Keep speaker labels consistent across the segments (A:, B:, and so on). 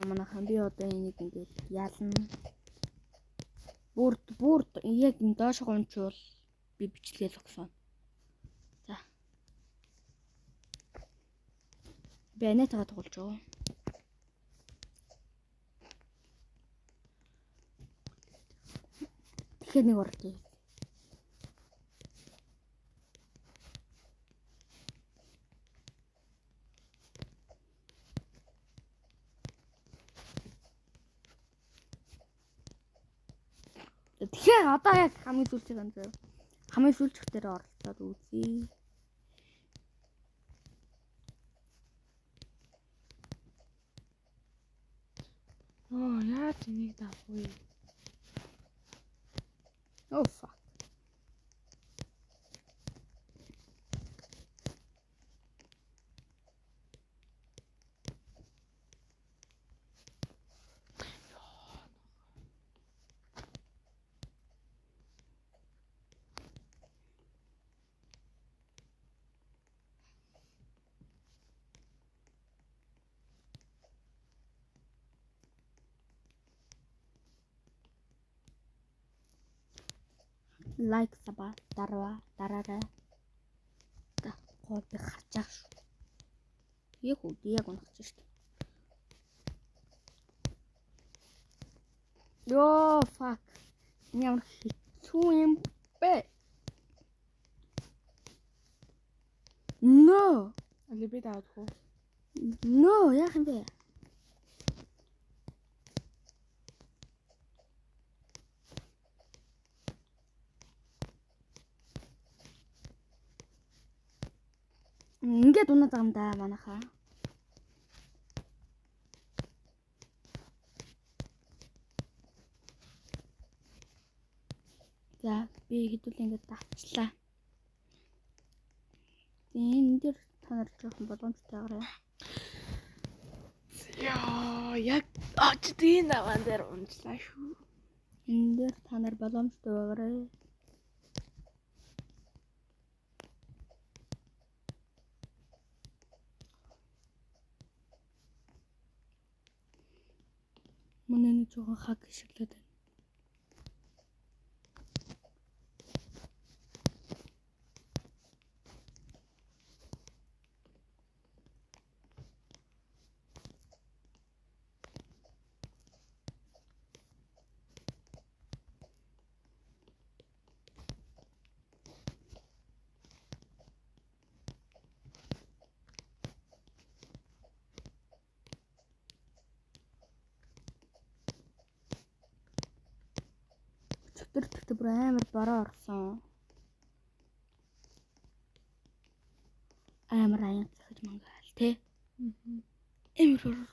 A: Манайхан би одоо энийг ингээд ялна. Бүр яг энэ доош гончвол би бичлэгээл өгсөн. За. Би анетагаа тоглож байгаа. Тэгэхээр нэг орлоо. Тэгэхээр одоо яг хамгийн сүүлчийн ганц хамгийн сүүлчих дээр оролцоод үзье.
B: Яа тэнийг давгүй.
A: Oh fuck. Лайк саба дараарай. Та гоо би харж байгаа шүү. Яг унах чинь шүү. Ёо fuck. Ямар хэцүү юм бэ? No.
B: Али би даваад хөө.
A: No, яах юм бэ? Ингээд унаад байгаа юм да манайхаа. За би хэдүүл ингээд давчлаа. Энэ дээр та нар жоохон боломжтой байгаарай.
B: Яа, яг очдгийн наван дээр унжлаа шүү.
A: Энэ дээр та нар боломжтой байгаарай. Манай нэг жоохон хаг шиглээд байна. Өчтөр бүр амар бороо орсон. Амар аян захиж мангаал тий. Амар орсон.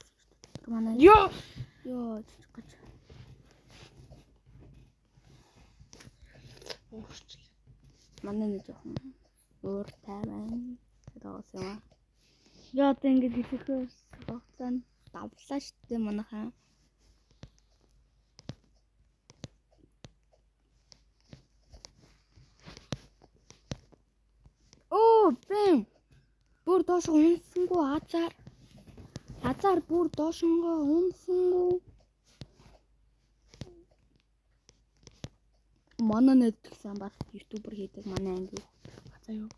A: Манай
B: Ёо
A: чичг гэж.
B: уурчлаа.
A: Манай нэг жоохон өөр тайван гэдэг юм аа. Яа одоо ингэж хэлэхээс хугацаанд давлаа штэ манайхаа. Бэн бүр доош унсангүй азар бүр доошгоо унсангүй манай нэг гэсэн бас ютубер хийдэг манай анги
B: За юу.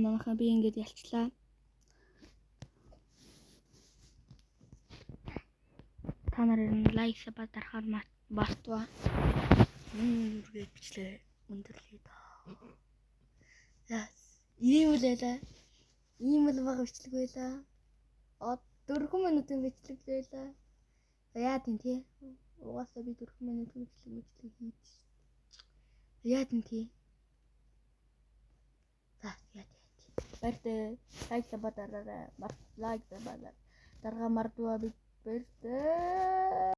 A: Манайхаа би ингэж ялчлаа. Та нарын лайк саб дарахаар мартваа. Үргээд бичлээ өндөрлөе доо. Яс. Ийм л байлаа. Ийм л бага бичлэг байлаа. 4 минутын бичлэг байлаа. Яа тийм тий. Угаасаа би 4 минутын бичлэг хийж. Яа тийм тий. За яа. Бэртэ лайк саб дараарай. Лайк саб даргаа мартваа бит бэртэ.